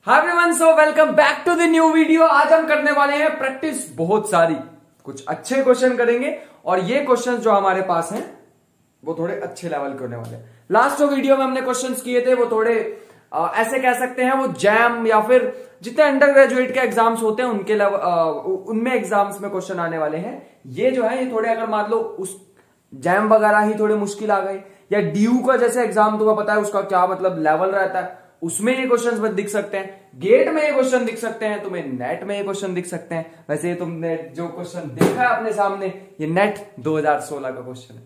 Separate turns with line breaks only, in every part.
Hi everyone, so welcome back to the new video. आज हम करने वाले हैं प्रैक्टिस बहुत सारी, कुछ अच्छे क्वेश्चन करेंगे और ये क्वेश्चन जो हमारे पास हैं वो थोड़े अच्छे लेवल के होने वाले हैं। लास्ट जो वीडियो में हमने क्वेश्चंस किए थे वो थोड़े ऐसे कह सकते हैं वो जैम या फिर जितने अंडर ग्रेजुएट के एग्जाम्स होते हैं उनके उनमें एग्जाम्स में क्वेश्चन आने वाले हैं। ये जो है ये थोड़े अगर मान लो उस जैम वगैरह ही थोड़े मुश्किल आ गए या ड्यू का जैसे एग्जाम तुम्हें पता है उसका क्या मतलब लेवल रहता है, उसमें ये क्वेश्चंस में दिख सकते हैं, गेट में ये क्वेश्चन दिख सकते हैं, तुम्हें नेट में ये क्वेश्चन दिख सकते हैं। वैसे ये तुमने जो क्वेश्चन देखा है अपने सामने ये नेट 2016 का क्वेश्चन है,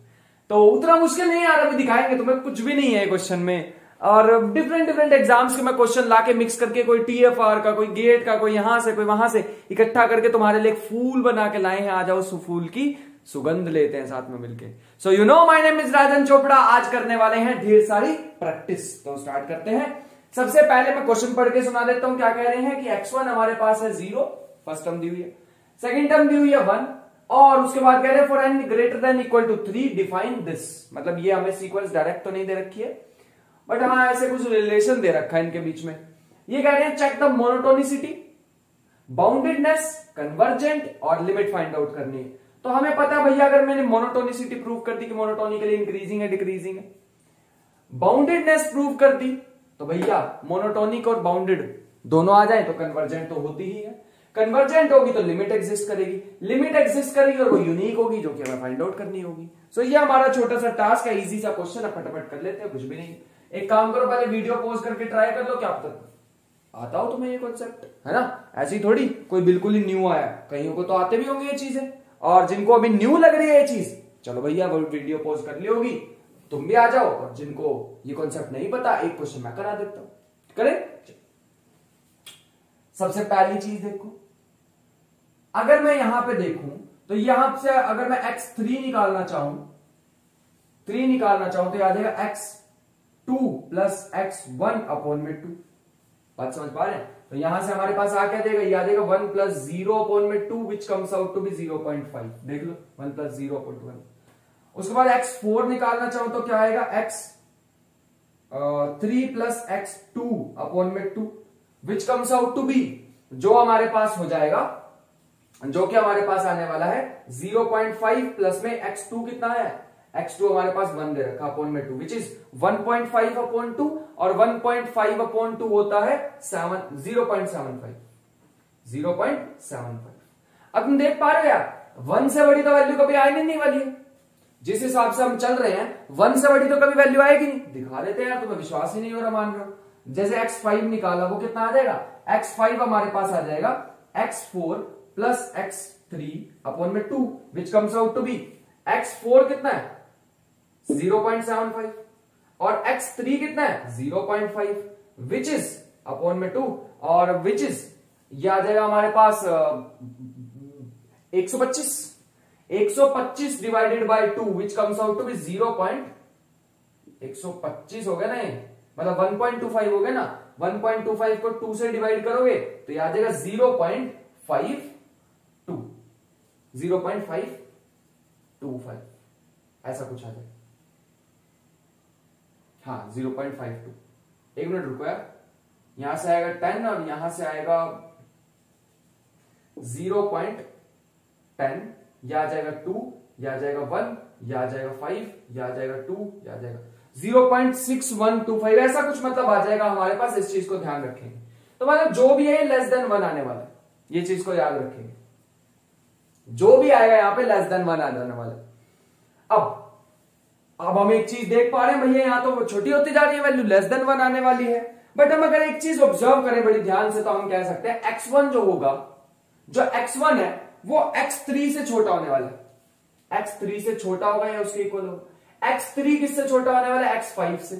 तो उतना मुश्किल नहीं आ रहा, अभी दिखाएंगे तुम्हें, कुछ भी नहीं है क्वेश्चन में। और डिफरेंट एग्जाम्स के मैं क्वेश्चन लाके मिक्स करके कोई टीएफआर का, कोई गेट का, कोई यहां से कोई वहां से इकट्ठा करके तुम्हारे लिए एक फूल बना के लाए हैं। आ जाओ फूल की सुगंध लेते हैं साथ में मिलके। So you know my name is Rajan Chopra. आज करने वाले हैं ढेर सारी प्रैक्टिस, तो स्टार्ट करते हैं। सबसे पहले मैं क्वेश्चन पढ़ के सुना देता हूं। क्या कह रहे हैं कि x1 हमारे पास है 0, फर्स्ट टर्म दी हुई है, सेकंड टर्म दी हुई है 1, और उसके बाद कह रहे हैं for n greater than equal to 3 define this. मतलब ये हमें सीक्वेंस डायरेक्ट तो नहीं दे रखी है, बट हाँ ऐसे कुछ रिलेशन दे रखा है इनके बीच में। ये कह रहे हैं check the monotonicity, boundedness, convergent और लिमिट फाइंड आउट करनी है। तो हमें पता है भैया, अगर मैंने मोनोटोनिसिटी प्रूव कर दी कि मोनोटोनिकली इंक्रीजिंग है डिक्रीजिंग है, बाउंडेडनेस प्रूव कर दी तो भैया मोनोटोनिक और बाउंडेड दोनों आ जाए तो कन्वर्जेंट तो होती ही है। कन्वर्जेंट होगी तो लिमिट एग्जिस्ट करेगी, लिमिट एग्जिस्ट करेगी और वो यूनिक होगी जो कि हमें फाइंड आउट करनी होगी। सो ये हमारा छोटा सा टास्क है, इजी सा क्वेश्चन है, फटाफट कर लेते हैं, कुछ भी नहीं। एक काम करो, पहले वीडियो पॉज करके ट्राई कर लो, क्या अब तक आता हो तुम्हें ये कॉन्सेप्ट, है ना। ऐसी थोड़ी कोई बिल्कुल ही न्यू आया, कईयों को तो आते भी होंगे ये चीजें, और जिनको अभी न्यू लग रही है ये चीज, चलो भैया वो वीडियो पॉज कर ली होगी, तुम भी आ जाओ। और जिनको ये कॉन्सेप्ट नहीं पता, एक क्वेश्चन मैं करा देता हूं, करें। सबसे पहली चीज देखो, अगर मैं यहां पे देखूं तो यहां से अगर मैं x3 निकालना चाहूं, 3 निकालना चाहूं तो याद आएगा x2 प्लस x1 अपॉन में 2। बात समझ पा रहे हैं? तो यहां से हमारे पास आ क्या देगा, याद आएगा 1 प्लस 0 अपॉन में 2 which comes out to be 0.5। देख लो 1 प्लस 0 अपॉन 1। उसके बाद x4 निकालना चाहूं तो क्या आएगा, x3 प्लस x2 अपॉन में 2 which comes out to be, जो हमारे पास हो जाएगा, जो कि हमारे पास आने वाला है 0.5 प्लस में x2 कितना है, x2 हमारे पास 1 दे रखा अपॉन में 2 विच इज 1.5 अपॉन 2, और 1.5 अपॉन 2 होता है 0.75। अब तुम देख पा रहे हो यार, 1 से बड़ी तो वैल्यू कभी आने नहीं वाली है। जिस हिसाब से हम चल रहे हैं 1 से बड़ी तो कभी वैल्यू आएगी नहीं। दिखा देते हैं यार, तुम्हें विश्वास ही नहीं हो रहा, मान रहे हो। जैसे x5 निकाला, वो कितना आ जाएगा, x5 हमारे पास आ जाएगा x4 प्लस x3 अपॉन में 2 which comes out to be, x4 कितना है 0.75 और x3 कितना है 0.5 विच इज अपॉन में 2, और विच इज ये आ जाएगा हमारे पास 125 divided by 2 which comes out to be 125 हो गया ना, मतलब 1.25 हो गया ना। 1.25 को 2 से डिवाइड करोगे तो ये आ जाएगा 0.525, ऐसा कुछ आ जाएगा। हाँ 0.52। एक मिनट रुको यार, यहां से आएगा 10 और यहां से आएगा 0.10, यह आ जाएगा 2, यह आ जाएगा 1, यह आ जाएगा 5, यह आ जाएगा 2, यह आ जाएगा 0.6125, ऐसा कुछ मतलब आ जाएगा हमारे पास। इस चीज को ध्यान रखेंगे, तो मतलब जो भी है लेस देन 1 आने वाला है, ये चीज को याद रखेंगे। जो भी आएगा यहां पे लेस देन 1 आ जाने वाला है। अब हम एक चीज देख पा रहे हैं भैया, यहां तो वो छोटी होती जा रही है वैल्यू, लेस देन 1 आने वाली है। बट हम अगर एक चीज ऑब्जर्व करें बड़ी ध्यान से तो हम कह सकते हैं x1 जो होगा, जो x1 है वो x3 से छोटा होने वाला है। x3 से छोटा होगा या उसके इक्वल होगा। x3 किससे छोटा होने वाला है, x5 से।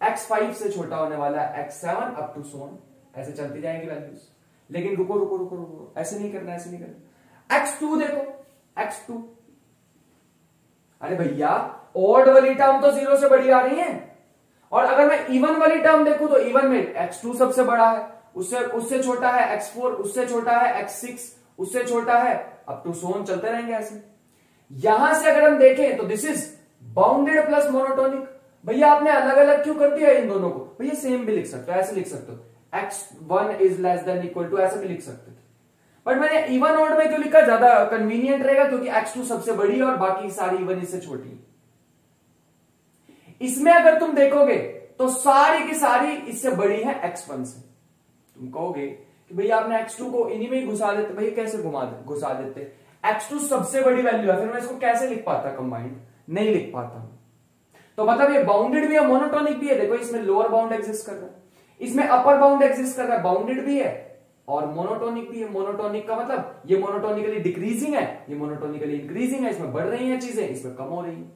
x5 से छोटा होने वाला है x7 up to so on, ऐसे चलती जाएंगी वैल्यूज। लेकिन रुको, ऐसे नहीं करना, ऐसे नहीं करना। x2 देखो, x2, अरे भैया ऑड वाली टर्म तो 0 से बड़ी आ रही है, और अगर मैं इवन वाली टर्म देखूं तो इवन में x2 सबसे बड़ा है, उससे छोटा है x4, उससे छोटा है x6, उससे छोटा है अप टू so on, चलते रहेंगे ऐसे। यहां से अगर हम देखें तो this is bounded plus monotonic. भैया आपने अलग अलग क्यों कर दिया इन दोनों को? भैया सेम भी लिख सकते हो, ऐसे लिख सकते हो x1 is less than equal to, ऐसे भी लिख सकते थे। बट मैंने इवन ऑड में क्यों लिखा? ज्यादा कन्वीनियंट रहेगा, क्योंकि x2 सबसे बड़ी है और बाकी सारी इवन इससे छोटी है। इसमें अगर तुम देखोगे तो सारी की सारी इससे बड़ी है x1 से। तुम कहोगे कि भैया आपने x2 को इन्हीं में ही घुसा देते। भैया कैसे घुसा देते? x2 सबसे बड़ी वैल्यू है, फिर मैं इसको कैसे लिख पाता कंबाइंड? नहीं लिख पाता। तो मतलब ये बाउंडेड भी है, मोनोटोनिक भी है। देखो इसमें लोअर बाउंड एग्जिस्ट कर रहा है, इसमें अपर बाउंड एग्जिस्ट कर रहा है, बाउंडेड भी है और मोनोटोनिक भी है। मोनोटोनिक का मतलब ये मोनोटोनिकली डिक्रीजिंग है, ये मोनोटोनिकली इंक्रीजिंग है, इसमें बढ़ रही है चीजें, इसमें कम हो रही है।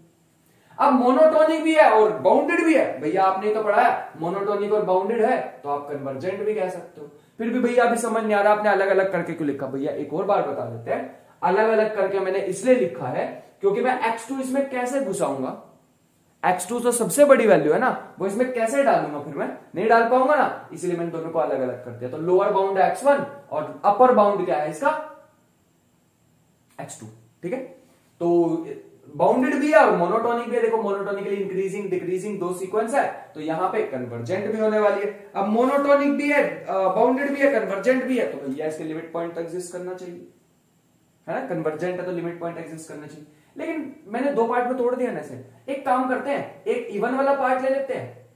अब मोनोटोनिक भी है और बाउंडेड भी है। भैया आपने तो पढ़ा है मोनोटोनिक और बाउंडेड है तो आप कन्वर्जेंट भी कह सकते हो। फिर भी भैया अभी समझ नहीं आ रहा आपने अलग अलग करके क्यों लिखा? भैया एक और बार बता देते हैं, अलग अलग करके मैंने इसलिए लिखा है क्योंकि मैं x2 इसमें कैसे घुसाऊंगा? x2 तो सबसे बड़ी वैल्यू है ना, वो इसमें कैसे डालूंगा? फिर मैं नहीं डाल पाऊंगा ना, इसलिए मैंने दोनों को अलग अलग कर दिया। तो लोअर बाउंड है x1 और अपर बाउंड क्या है इसका? x2। ठीक है, तो बाउंडेड भी है और मोनोटोनिक भी है। देखो मोनोटोनिकली इंक्रीजिंग डिक्रीजिंग दो सीक्वेंस है, तो यहां पे कन्वर्जेंट भी होने वाली है। अब मोनोटोनिक भी है, बाउंडेड भी है, कन्वर्जेंट भी है, तो भैया इसके लिमिट पॉइंट तक एग्जिस्ट करना चाहिए, है ना? कन्वर्जेंट है तो लिमिट पॉइंट एग्जिस्ट करना चाहिए। लेकिन मैंने दो पार्ट में तोड़ दिया ना इसे। एक काम करते हैं, एक इवन वाला पार्ट ले लेते हैं,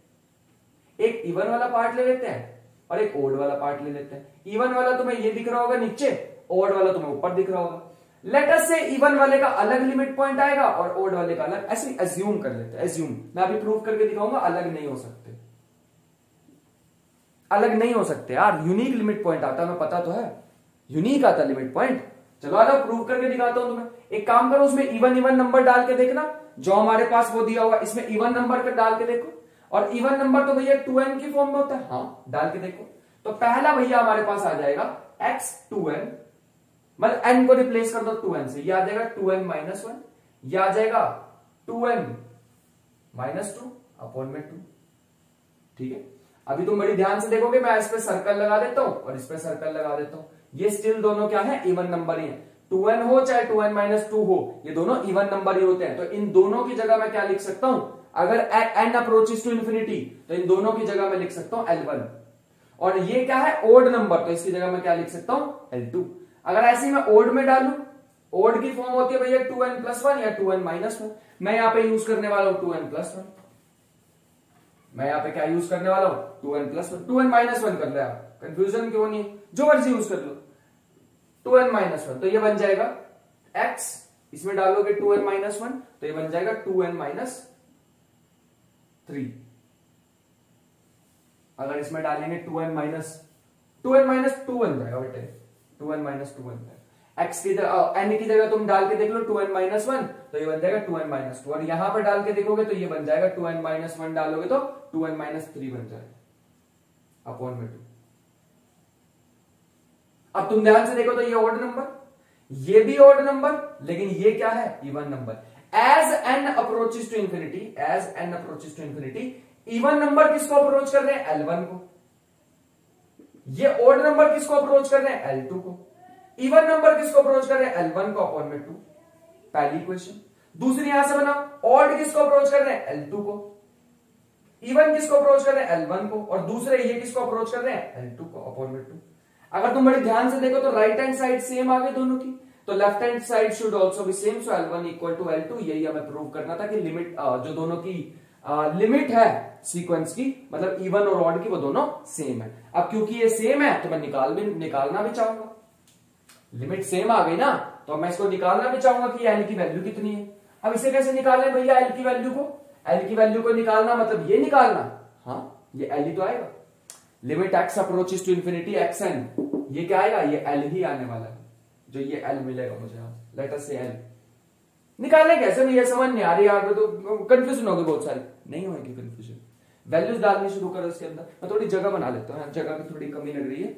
एक इवन वाला पार्ट ले लेते हैं और एक ओड वाला पार्ट ले लेते हैं। इवन वाला तुम्हें ये दिख रहा होगा नीचे, ओड वाला तुम्हें ऊपर दिख रहा होगा। लेट अस से इवन वाले का अलग लिमिट पॉइंट आएगा और ओड वाले का अलग। ऐसे एज्यूम कर लेते हैं, एज्यूम। मैं अभी प्रूव करके दिखाऊंगा, अलग नहीं हो सकते, अलग नहीं हो सकते यार। यूनिक लिमिट पॉइंट आता है, मैं पता तो है, यूनिक आता लिमिट पॉइंट। चलो आ जाओ प्रूव करके दिखाता हूं तुम्हें। एक काम करो, उसमें इवन इवन नंबर डाल के देखना, जो हमारे पास वो दिया होगा इसमें इवन नंबर का डाल के देखो। और इवन नंबर तो भैया 2n की फॉर्म में होता है, हाँ डाल के देखो। तो पहला भैया हमारे पास आ जाएगा x2n, मतलब n को रिप्लेस कर दो 2n से, यह आ जाएगा 2n माइनस 1, यह आ जाएगा 2n माइनस 2 अपॉन में 2। ठीक है, अभी तुम बड़ी ध्यान से देखोगे, मैं इस पे सर्कल लगा देता हूं और इस पे सर्कल लगा देता हूं। ये स्टिल दोनों क्या है? इवन नंबर ही है। 2n हो चाहे 2n माइनस 2 हो, ये दोनों इवन नंबर ही होते हैं। तो इन दोनों की जगह मैं क्या लिख सकता हूं? अगर n अप्रोचेस टू इंफिनिटी तो इन दोनों की जगह मैं लिख सकता हूं L1। और ये क्या है? ओड नंबर, तो इसकी जगह मैं क्या लिख सकता हूं? L2। अगर ऐसे ही मैं ओड में डालू, ओड की फॉर्म होती है भैया 2n प्लस 1 या 2n माइनस 1। मैं यहां पे यूज करने वाला हूं 2n प्लस 1। मैं यहां पे क्या यूज करने वाला हूं? 2n plus 1। 2n माइनस 1 कर ले आप, कंफ्यूजन क्यों नहीं है, जो मर्जी यूज कर लो। 2n माइनस 1 तो ये बन जाएगा x, इसमें डालोगे 2n माइनस 1 तो ये बन जाएगा 2n माइनस 3। अगर इसमें डालेंगे 2n माइनस 2 बन जाएगा बेटे, 2n माइनस 2 बन जाएगा। x की जगह n की जगह तुम डाल के देख लो 2n माइनस 1 तो ये बन जाएगा 2n माइनस 2, और यहां पर डाल के देखोगे तो ये बन जाएगा 2n माइनस 1 डालोगे तो 2n माइनस 3 बन जाएगा अपॉन में 2। अब तुम ध्यान से देखो तो ये ऑड नंबर, ये भी ऑड नंबर, लेकिन ये क्या है? Even number. As n approaches to infinity, as n approaches to infinity, even number किसको अप्रोच कर रहे हैं? L1 को। ये ऑड नंबर किसको अप्रोच कर रहे हैं? L2 को। इवन नंबर किसको अप्रोच कर रहे हैं? L1 को अपॉन में 2। पहली इक्वेशन। दूसरी यहां से बना, ऑड किसको अप्रोच कर रहे हैं? L2 को। इवन किसको अप्रोच कर रहे हैं? L1 को। और दूसरे ये किसको अप्रोच कर रहे हैं? L2 को अपॉन में 2। अगर तुम बड़े ध्यान से देखो तो राइट हैंड साइड सेम आ गई दोनों की, तो left hand side should also be same, so L1 equal to L2। यही हमें प्रूव करना था कि लिमिट जो दोनों की लिमिट है सीक्वेंस की, मतलब इवन और ऑड की, वो दोनों सेम है। अब क्योंकि ये सेम है तो मैं निकालना भी चाहूंगा, लिमिट सेम आ गई ना, तो मैं इसको निकालना भी चाहूंगा कि L की वैल्यू कितनी है। अब इसे कैसे निकालें भैया? L की वैल्यू को, L की वैल्यू को निकालना मतलब ये निकालना, हाँ ये L ही तो आएगा। Limit x approaches to infinity xn, ये क्या आएगा? ये L ही आने वाला है, जो ये L मिलेगा मुझे। लेट अस से L निकालने कैसे? मुझे समझ नहीं आ रही यार, तो कंफ्यूजन होगी बहुत सारी। नहीं होगी कंफ्यूजन, वैल्यूज डालनी शुरू करो इसके अंदर। मैं थोड़ी जगह बना लेता हूँ, जगह की थोड़ी कमी लग रही है,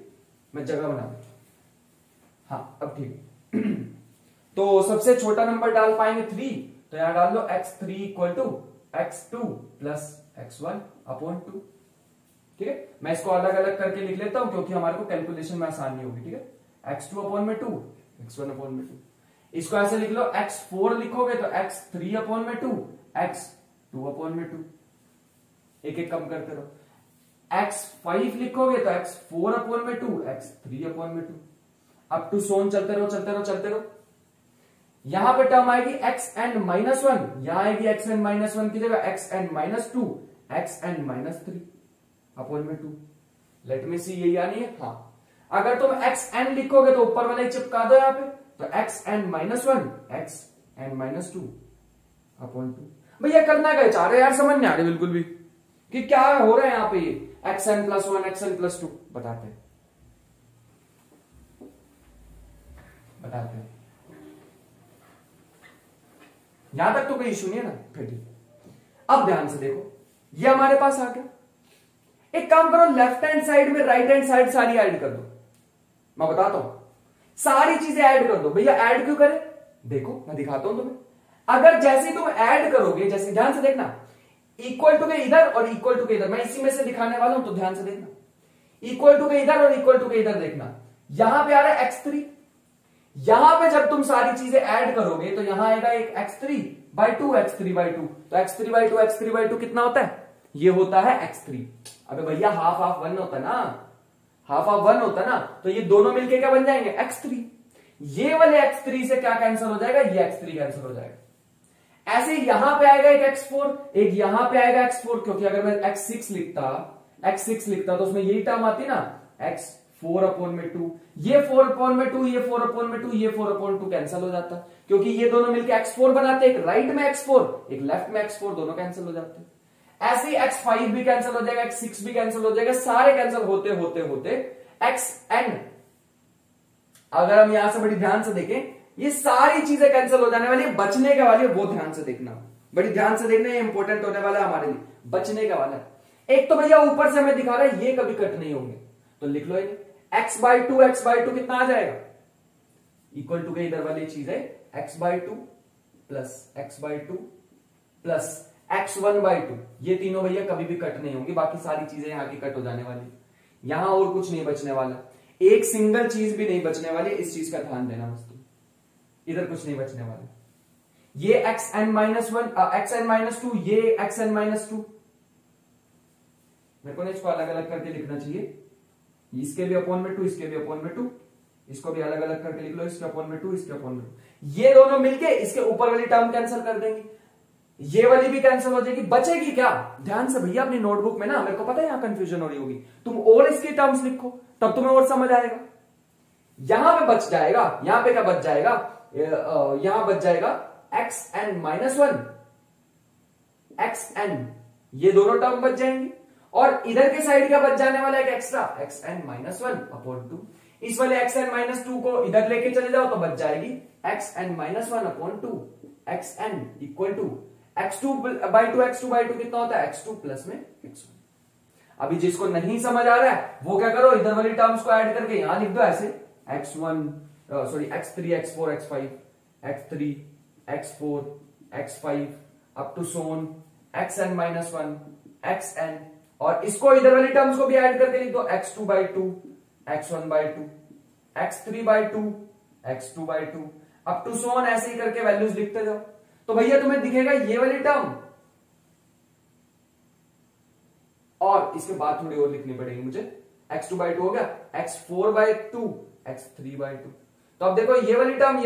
मैं जगह बना लेता हूँ। हाँ अब ठीक तो सबसे छोटा नंबर डाल पाएंगे 3, तो यहां डाल लो x3 equal to x2 plus x1 upon 2। ठीक है, मैं इसको अलग अलग करके लिख लेता हूं क्योंकि हमारे को कैलकुलेशन में आसानी होगी। ठीक है, x2 अपॉन में 2, x1 अपॉन में 2। इसको ऐसे लिख लो, x4 लिखोगे तो x3 अपॉन में 2, x2 अपॉन में 2। एक एक कम करते रहो। x5 लिखोगे तो x4/2, x3/2, अप टू सोन चलते रहो चलते रहो चलते रहो। यहां पे टर्म आएगी xn-1, यहां आएगी xn-1 की जगह xn-2, xn-3/2। लेट मी सी, यही आनी है। हाँ, अगर तुम xn लिखोगे तो ऊपर वाला ही चिपका दो यहां पे, तो xn-1, xn-2/2। भैया करना क्या चाह रहे यार, समझ नहीं आ रही बिल्कुल भी कि क्या हो रहा है यहां पे। ये xn+1, xn+2 बताते हैं। यहां तक तो कोई इशू नहीं है ना, फिर ठीक। अब ध्यान से देखो, ये हमारे पास आ गया। एक काम करो, लेफ्ट हैंड साइड में राइट हैंड साइड सारी ऐड कर दो। मैं बताता हूं, सारी चीजें ऐड कर दो। भैया ऐड क्यों करें, देखो मैं दिखाता हूं तुम्हें। अगर जैसे तुम ऐड करोगे, जैसे ध्यान से देखना, इक्वल टू के इधर और इक्वल टू के इधर, मैं इसी में से दिखाने वाला हूं तो ध्यान से देखना। इक्वल टू के इधर और इक्वल टू के इधर देखना, यहां पे आ रहा है x3। यहां पे जब तुम सारी चीजें ऐड करोगे तो यहां आएगा एक x3/2, x3/2। तो x3/2, x3/2 कितना होता है, ये होता है x3। अबे भैया हाफ हाफ 1 होता ना, हाफ हाफ 1 होता ना, तो ये दोनों मिलके क्या बन जाएंगे, x3। ये वाले x3 से क्या कैंसिल हो जाएगा, ये x3 कैंसिल हो जाएगा। ऐसे यहां पे आएगा एक x4, एक यहां पे आएगा x4, क्योंकि अगर मैं x6 लिखता तो उसमें यही टर्म आती ना, x4/2। ये 4/2, ये 4/2, ये 4/2 कैंसिल हो जाता, क्योंकि ये दोनों मिलके x4 बनाते, एक राइट में x4, एक लेफ्ट में x4, दोनों कैंसिल हो जाते। ऐसे ही x5 भी कैंसिल हो जाएगा, x6 भी कैंसिल हो जाएगा, सारे कैंसिल होते होते होते xn, अगर हम यहां से बड़ी ध्यान से देखें, ये सारी चीजें कैंसिल हो जाने वाली है, बचने के वाली है वो ध्यान से देखना, बड़ी ध्यान से देखना, ये इंपॉर्टेंट होने वाला है हमारे लिए, बचने का वाला है। एक तो भैया ऊपर से हमें दिखा रहा है ये कभी कट नहीं होंगे, तो लिख लो x/2 कितना आ जाएगा, इक्वल टू के इधर वाली चीज है x/2 plus x/2 plus x1/2, ये तीनों भैया कभी भी कट नहीं होंगी, बाकी सारी चीजें यहां की कट हो जाने वाली, यहां और कुछ नहीं बचने वाला, एक सिंगल चीज भी नहीं बचने वाली, इस चीज का ध्यान देना बस, इधर कुछ नहीं बचने वाला। ये xn-1, xn-2, ये xn-2, मेरे को ना इसको अलग अलग करके लिखना चाहिए, इसके भी अपॉन में 2, इसके भी अपॉन में 2, इसको भी अलग अलग करके लिख लो, इसके अपॉन में 2, इसके अपॉन में 2, ये दोनों मिलके इसके ऊपर वाली टर्म कैंसिल कर देंगे, ये वाली भी कैंसिल हो जाएगी, बचेगी क्या, ध्यान से भैया अपनी नोटबुक में ना, मेरे को पता है यहां कंफ्यूजन हो रही होगी, तुम और इसकी टर्म्स लिखो तब तुम्हें और समझ आएगा। यहां पे बच जाएगा, यहां पे क्या बच जाएगा, यहां बच जाएगा xn-1, xn, ये दोनों टर्म बच जाएंगी, और इधर के साइड क्या बच जाने वाला है, एक एक्स्ट्रा xn-1/2, इस वाले xn-2 को इधर लेके चले जाओ तो बच जाएगी xn-1/2, xn equal to x2/2, x2/2 कितना होता है, x2 प्लस में x1। अभी जिसको नहीं समझ आ रहा है वो क्या करो, इधर वाली टर्म्स को ऐड करके यहां लिख दो ऐसे, x3, x4, x5, x3, x4, x5 up to Son xn-1, xn, और इसको इधर वाली टर्म्स को भी ऐड करके लिख दो, x2/2, x1/2, x3/2, x2/2 up to सोन, ऐसे ही करके वैल्यूज लिखते जाओ, तो भैया तुम्हें दिखेगा ये वाली टर्म, और इसके बाद थोड़ी और लिखनी पड़ेगी मुझे, x2/2 हो गया, x4/2, x3/2, तो अब देखो ये वाली टर्म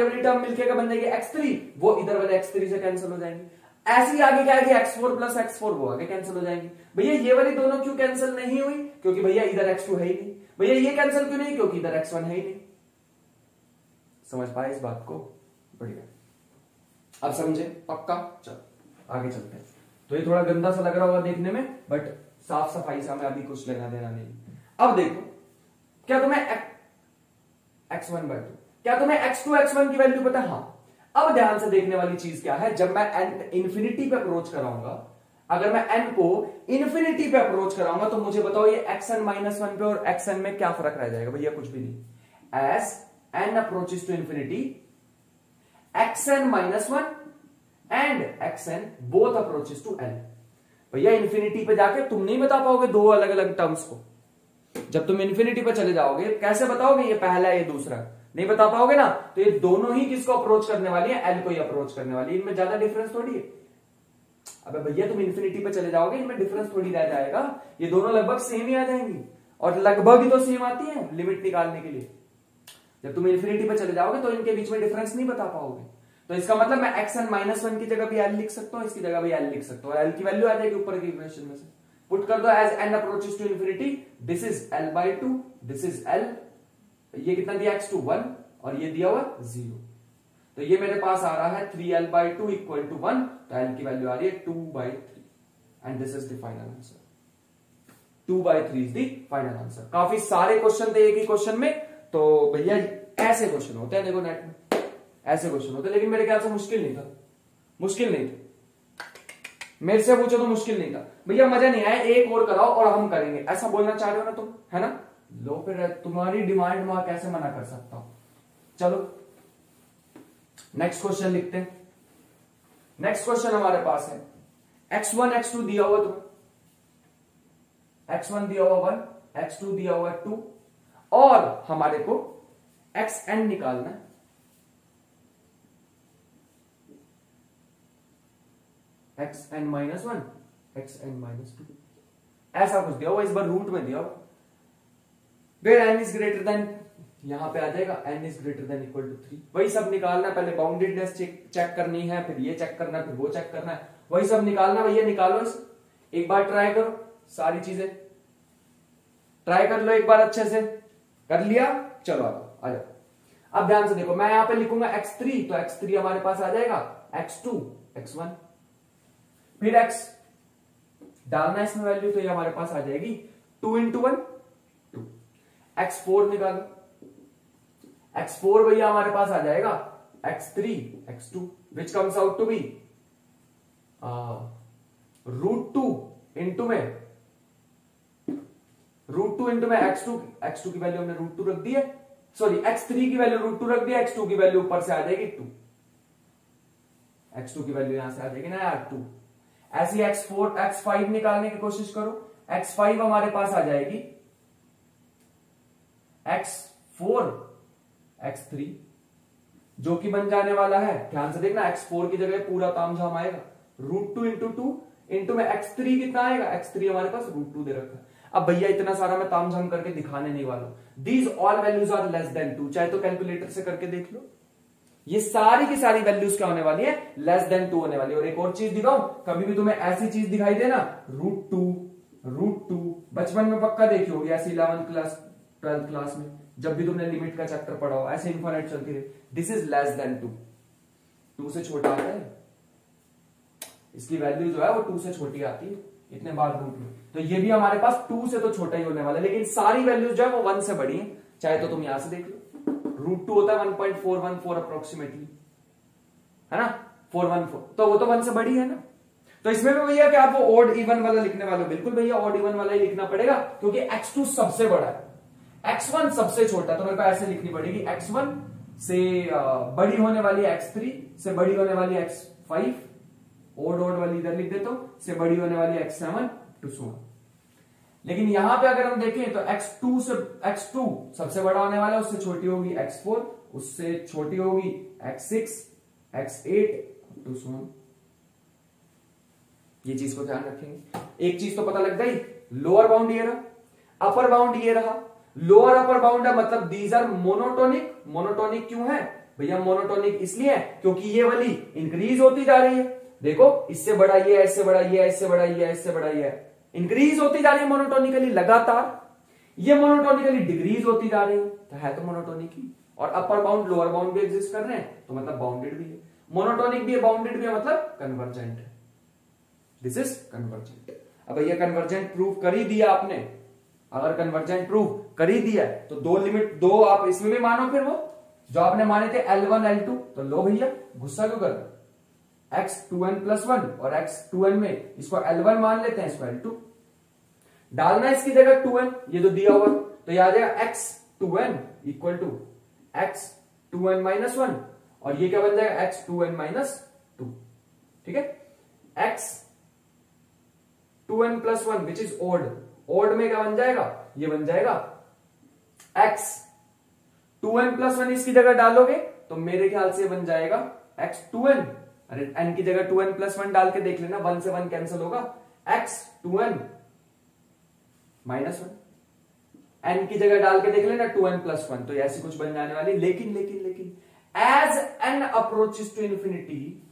मिलके क्या बन जाएगी, x3, वो इधर वाले x3 से कैंसिल हो जाएंगे, ऐसे ही आगे क्या आएगी, x4 प्लस x4, वो आगे कैंसिल हो जाएंगी। भैया ये वाली दोनों क्यों कैंसिल नहीं हुई, क्योंकि भैया इधर x2 है ही नहीं, भैया ये कैंसिल क्यों नहीं, क्योंकि इधर x1 है ही नहीं। समझ पाए इस बात को, बढ़िया, अब समझे पक्का, चलो आगे चलते हैं। तो ये थोड़ा गंदा सा लग रहा होगा देखने में, बट साफ सफाई से हमें अभी कुछ लेना देना नहीं। अब देखो, क्या तुम्हें x1/2, क्या तुम्हें x2 x1 की वैल्यू पता है, हाँ। अब ध्यान से देखने वाली चीज क्या है, जब मैं n इंफिनिटी पे अप्रोच कराऊंगा, अगर मैं n को इंफिनिटी पे अप्रोच कराऊंगा तो मुझे बताओ ये xn-1 पे और xn में क्या फर्क रह जाएगा, भैया कुछ भी नहीं। As n approaches to infinity, xn-1 and xn both approaches to n, भैया इंफिनिटी पे जाके तुम नहीं बता पाओगे दो अलग अलग टर्म्स को, जब तुम इंफिनिटी पे चले जाओगे कैसे बताओगे, ये पहला है ये दूसरा, नहीं बता पाओगे ना, तो ये दोनों ही किसको अप्रोच करने वाली है, एल को ही अप्रोच करने वाली है, इनमें ज्यादा डिफरेंस थोड़ी है। अबे भैया तुम इन्फिनिटी पे चले जाओगे, इनमें डिफरेंस थोड़ी रह जाएगा, ये दोनों लगभग सेम ही आ जाएंगी, और लगभग ही तो सेम आती है लिमिट निकालने के लिए। जब तुम इन्फिनिटी पे चले जाओगे तो इनके बीच में डिफरेंस नहीं बता पाओगे। तो इसका मतलब मैं xn-1 की जगह भी l लिख सकता हूं, इसकी जगह भी l लिख सकता हूं, और l की वैल्यू आ जाएगी ऊपर की इक्वेशन में से। पुट कर दो as n approaches to infinity, this is l/2, this is l, ये कितना दिया x2 1, और ये दिया हुआ 0। तो ये मेरे पास आ रहा है 3l/2 इक्वल टू 1, तो l की वैल्यू आ रही है 2/3, and this is the final answer. 2/3 is the final answer. काफी सारे क्वेश्चन थे एक ही क्वेश्चन में, तो भैया ऐसे क्वेश्चन होते हैं, देखो नेट में ऐसे क्वेश्चन होते हैं, लेकिन मेरे ख्याल से मुश्किल नहीं था, मुश्किल नहीं था, मेरे से पूछो तो मुश्किल नहीं था। भैया मजा नहीं आया, एक और कराओ और हम करेंगे, ऐसा बोलना चाह रहे हो ना तुम, है ना? लो फिर, तुम्हारी डिमांड में कैसे मना कर सकता हूं। चलो नेक्स्ट क्वेश्चन लिखते हैं। नेक्स्ट क्वेश्चन हमारे पास है x1 x2 दिया हुआ तुम्हें, x1 दिया हुआ 1, x2 दिया हुआ 2, और हमारे को xn निकालना है। xn-1, xn-2, ऐसा कुछ दिया हुआ, इस बार रूट में दिया हुआ। Where n is greater than, यहां पे आ जाएगा n is greater than equal to 3। वही सब निकालना है, पहले बाउंडेडनेस चेक करनी है, फिर ये चेक करना है, फिर वो चेक करना है, वही सब निकालना। भैया निकालो इसे, एक बार ट्राई करो, सारी चीजें ट्राई कर लो एक बार अच्छे से। कर लिया? चलो आ जाओ। अब ध्यान से देखो, मैं यहां पे लिखूंगा x3, तो x3 हमारे पास आ जाएगा x2 x1, फिर x डालना इसमें वैल्यू, तो ये हमारे पास आ जाएगी 2 × 1 2। x4 निकालो, x4 भैया हमारे पास आ जाएगा x3 x2, which comes out to be √2 into में x2 की वैल्यू हमने √2 रख दी है, सॉरी x3 की वैल्यू √2 रख दिया, x2 की वैल्यू ऊपर से आ जाएगी 2, x2 की वैल्यू यहां से आ जाएगी ना यार 2। ऐसी x4 x5 निकालने की कोशिश करो, x5 हमारे पास आ जाएगी x4 x3, जो कि बन जाने वाला है, ध्यान से देखना, x4 की जगह पूरा तामझाम आएगा, √2 × 2 इंटू में x3 कितना आएगा, x3 हमारे पास √2 दे रखा है। अब भैया इतना सारा मैं तामझाम करके दिखाने नहीं वाला हूं। These all values are less than 2, चाहे तो कैलकुलेटर से करके देख लो, ये सारी की सारी वैल्यूज क्या होने वाली है, लेस देन 2 होने वाली है। और एक और चीज दिखाऊं, कभी भी तुम्हें ऐसी चीज दिखाई दे ना, √2 बचपन में पक्का देखी होगी ऐसी 11th क्लास 12th क्लास में, जब भी तुमने लिमिट का चैप्टर पढ़ा हो, ऐसे इन्फिनिट चलती रही, दिस इज लेस देन 2 से छोटा आता है, इसकी वैल्यू जो है वो 2 से छोटी आती है, इतने बार रूट में। तो ये भी हमारे पास 2 से तो छोटा ही होने वाला है, लेकिन सारी वैल्यूज जो है वो 1 से बड़ी है, चाहे तो तुम यहां से देख लो, √2 होता है 1.414 अप्रोक्सीमेटली, है ना, 414, तो वो तो 1 से बड़ी है ना। तो इसमें भी भैया कि आप वो ऑड इवन वाला लिखने वाले हो, बिल्कुल भैया ऑड इवन वाला ही लिखना पड़ेगा, क्योंकि x2 सबसे बड़ा है, x1 सबसे छोटा, तो मेरे को ऐसे लिखनी पड़ेगी, x1 से बड़ी होने वाली है x3, से बड़ी होने वाली है x5, ओड वाली इधर लिख देता हूं, से बड़ी होने वाली है x7 टू सो ऑन। लेकिन यहां पे अगर हम देखें तो x2 सबसे बड़ा होने वाला है, उससे छोटी होगी x4, उससे छोटी होगी x6, x8 to so on. ये चीज को ध्यान रखेंगे। एक चीज तो पता लग गई, लोअर बाउंड ये रहा, अपर बाउंड ये रहा, लोअर अपर बाउंड है, मतलब दीज आर मोनोटोनिक। मोनोटोनिक क्यों है भैया? मोनोटोनिक इसलिए क्योंकि ये वाली इंक्रीज होती जा रही है, देखो इससे बड़ा ये है, इससे बड़ा ये है, इससे बड़ा ये है, इससे बड़ा ये है, इंक्रीज होती जा रही है मोनोटोनिकली लगातार, ये मोनोटोनिकली डिक्रीज होती जा रही है, तो है तो मोनोटोनिक ही। और अपर बाउंड लोअर बाउंड भी एग्जिस्ट कर रहे हैं, तो मतलब बाउंडेड भी है, मोनोटोनिक भी है, बाउंडेड भी है, मतलब कन्वर्जेंट है, दिस इज कन्वर्जेंट। अब भैया कन्वर्जेंट प्रूव कर ही दिया आपने, अगर कन्वर्जेंट प्रूव कर ही दिया है तो दो आप इसमें भी मानो, फिर वो जो आपने माने थे L1 L2, तो लो भैया गुस्सा क्यों कर, x2n+1 और x2n में इसको L1 मान लेते हैं, इसको L2 डालना है, इसकी जगह 2n, ये तो दिया हुआ, तो यह आ जाएगा x2n इक्वल टू x2n-1, और ये क्या बन जाएगा x2n-2, ठीक है। x2n+1 विच इज ओड में क्या बन जाएगा, ये बन जाएगा x2n+1, इसकी जगह डालोगे तो मेरे ख्याल से बन जाएगा x2n अरे n की जगह 2n प्लस 1 डाल के देख लेना, 1 से 1 कैंसिल होगा, x 2n माइनस 1, n की जगह डाल के देख लेना 2n प्लस 1, तो ऐसी कुछ बन जाने वाली। लेकिन लेकिन लेकिन as n approaches to infinity,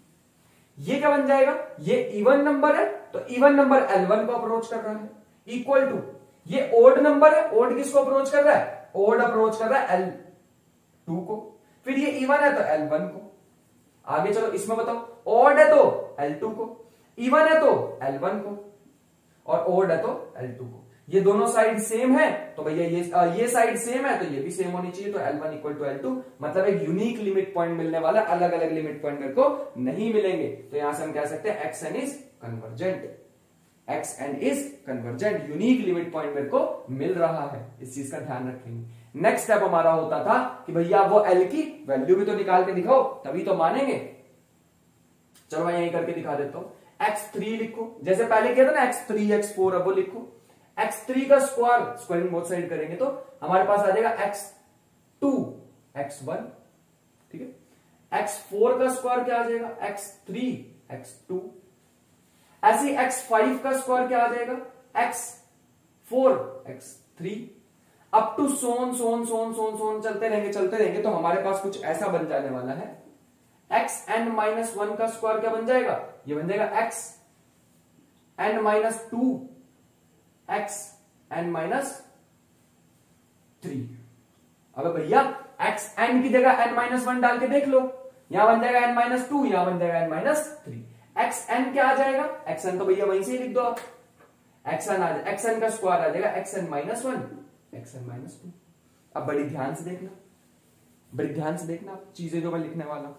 ये क्या बन जाएगा, ये इवन नंबर है तो इवन नंबर L1 को अप्रोच कर रहा है, इक्वल टू ये ओड नंबर है, ओड किसको अप्रोच कर रहा है, ओड अप्रोच कर रहा है L2 को, फिर ये इवन है तो L1 को। आगे चलो इसमें बताओ, ऑड है तो L2 को, इवन है तो L1 को, और ओड है तो L2 को। ये दोनों साइड सेम है तो भैया ये साइड सेम है तो ये भी सेम होनी चाहिए, तो L1 इक्वल टू L2, मतलब एक यूनिक लिमिट पॉइंट मिलने वाला, अलग अलग लिमिट पॉइंट मेरे को नहीं मिलेंगे। तो यहां से हम कह सकते हैं xn is convergent, xn is convergent, unique limit point मेरे को मिल रहा है, इस चीज का ध्यान रखेंगे। नेक्स्ट स्टेप हमारा होता था कि भैया वो L की वैल्यू भी तो निकाल के दिखाओ तभी तो मानेंगे। चलो मैं यही करके दिखा देता हूं, x3 लिखो, जैसे पहले किया था ना x3 x4, अब वो लिखो x3 का स्क्वायर, स्क्वायरिंग बोथ साइड करेंगे तो हमारे पास आ जाएगा x2 x1, ठीक है। x4 का स्क्वायर क्या आ जाएगा, x3 x2, ऐसे x5 का स्क्वायर क्या आ जाएगा, x4 x3, up to so on so on so on so on सोन चलते रहेंगे तो हमारे पास कुछ ऐसा बन जाने वाला है, xn माइनस 1 का स्क्वायर क्या बन जाएगा, ये बन जाएगा xn माइनस 2 xn माइनस 3। अब भैया xn की जगह n माइनस 1 डाल के देख लो, यहां बन जाएगा n माइनस 2, यहां बन जाएगा n माइनस 3, xn क्या आ जाएगा, xn तो भैया वहीं से ही लिख दो आप, xn का स्क्वायर आ जाएगा xn माइनस 1 xn माइनस 2। अब बड़ी ध्यान से देखना आप चीजें जो मैं लिखने वाला हूं,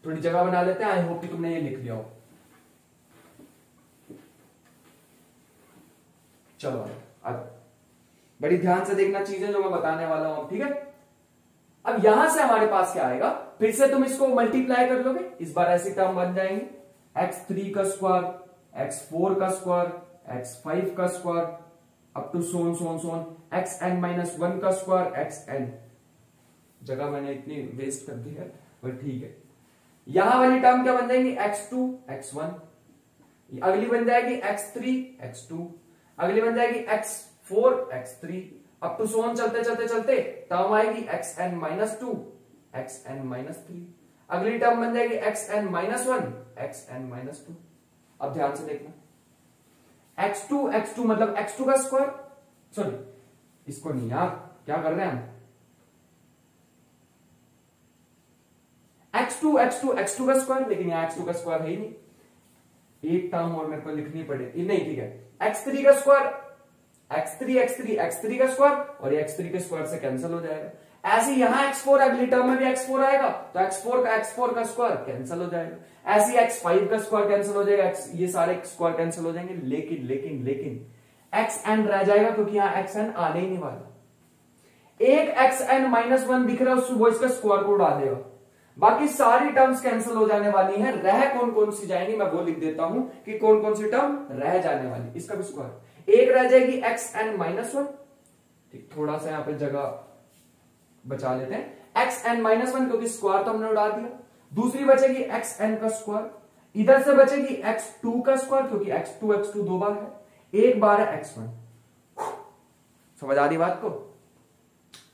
थोड़ी जगह बना लेते हैं, आई होप कि तुमने ये लिख लिया हो। चलो अब बड़ी ध्यान से देखना चीजें जो मैं बताने वाला हूं, ठीक है। अब यहां से हमारे पास क्या आएगा, फिर से तुम इसको मल्टीप्लाई कर लोगे, इस बार ऐसी टर्म बन जाएंगे, x3 का स्क्वायर, x4 का स्क्वायर, x5 का square, up to so on so on so on, xn minus 1 का स्क्वायर, xn, जगह मैंने इतनी वेस्ट कर दी है पर ठीक है। यहां वाली टर्म क्या बन जाएंगी, x2 x1, अगली बन जाएगी x3 x2, अगली बन जाएगी x4 x3, अप टू सोन चलते टर्म आएगी xn माइनस 2 xn माइनस 3, अगली टर्म बन जाएगी xn माइनस 1 xn माइनस 2। अब ध्यान से देखना, x2 मतलब x2 का स्क्वायर, सॉरी इसको नहीं यार, क्या कर रहे हैं हम, x2 का स्क्वायर, लेकिन यहां x2 का स्क्वायर है ही नहीं, एक टर्म और मेरे को लिखनी पड़ेगी, नहीं ठीक है, x3 का स्क्वायर, x3 का स्क्वायर, और ये x3 के स्क्वायर से कैंसिल हो जाएगा। ऐसे यहां x4, अगली टर्म में भी x4 आएगा तो x4 का स्क्वायर कैंसिल हो जाएगा, ऐसे x5 का स्क्वायर कैंसिल हो जाएगा, ये सारे स्क्वायर कैंसिल हो जाएंगे, लेकिन xn रह जाएगा क्योंकि यहां xn आने ही नहीं वाला। एक xn माइनस 1 दिख रहा है, वो इसका स्क्वायर को उड़ा देगा, बाकी सारी टर्म्स कैंसिल हो जाने वाली हैं, रह कौन कौन सी जाएंगी मैं वो लिख देता हूं कि कौन कौन सी टर्म रह जाने वाली, इसका भी स्क्वायर, एक रह जाएगी xn माइनस 1, ठीक, थोड़ा सा यहां पे जगह बचा लेते हैं, xn माइनस 1 क्योंकि स्क्वायर तो हमने उड़ा दिया, दूसरी बचेगी xn का स्क्वायर, इधर से बचेगी x2 का स्क्वायर क्योंकि x2 दो बार है, एक बार है x1। समझ आ रही बात को।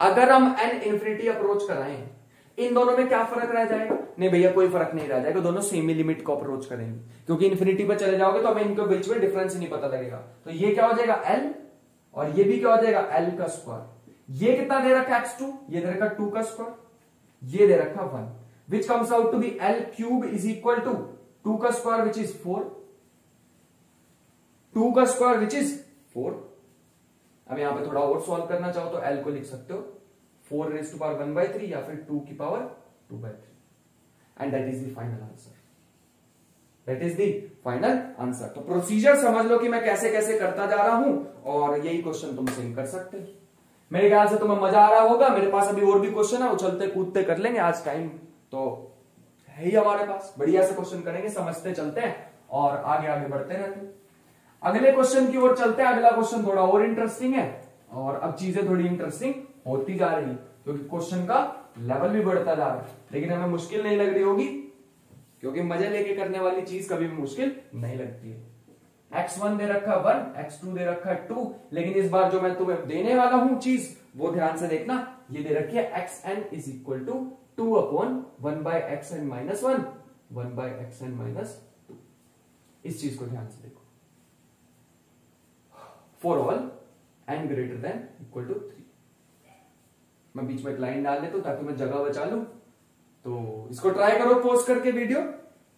अगर हम n इंफिनिटी अप्रोच कराएं, इन दोनों में क्या फर्क रह जाएगा, नहीं भैया कोई फर्क नहीं रह जाएगा, दोनों सेम ही लिमिट को अप्रोच करेंगे, क्योंकि इंफिनिटी पर चले जाओगे तो हमें इनके बीच में डिफरेंस ही नहीं पता लगेगा। तो ये क्या हो जाएगा l, और ये भी क्या हो जाएगा l का स्क्वायर, ये कितना दे रखा x2, ये दे रखा 2 का स्क्वायर, ये दे रखा 1, which comes out to be l cube is equal to 2 का स्क्वायर विच इज 4, 2 का स्क्वायर विच इज 4। अब यहां पे थोड़ा और सॉल्व करना चाहो तो l को लिख सकते हो 4 रेज़ टू पावर 1/3 या फिर 2 की power 2/3, and that is the final answer, that is the final answer. तो प्रोसीजर समझ लो कि मैं कैसे कैसे करता जा रहा हूं, और यही क्वेश्चन तुम सेम कर सकते हो। मेरे ख्याल से तुम्हें मजा आ रहा होगा, मेरे पास अभी और भी क्वेश्चन है, उछलते कूदते कर लेंगे, आज टाइम तो है ही हमारे पास, बढ़िया से क्वेश्चन करेंगे, समझते चलते हैं और आगे आगे बढ़ते रहते हैं। अगले क्वेश्चन की ओर चलते हैं, अगला क्वेश्चन थोड़ा और इंटरेस्टिंग है, और अब चीजें थोड़ी इंटरेस्टिंग होती जा रही है क्योंकि क्वेश्चन का लेवल भी बढ़ता जा रहा है, लेकिन हमें मुश्किल नहीं लग रही होगी, क्योंकि मजे लेके करने वाली चीज कभी भी मुश्किल नहीं लगती है। x1 दे रखा 1, x2 दे रखा 2, लेकिन इस बार जो मैं तुम्हें देने वाला हूं चीज वो ध्यान से देखना, ये दे रखी है xn is equal to 2 upon 1 by xn minus 1, 1 by xn minus 2। इस चीज को ध्यान से देखो। For all n greater than equal to 3। मैं बीच में एक लाइन डाल देता हूं ताकि मैं जगह बचा लूं। तो इसको ट्राई करो पोस्ट करके,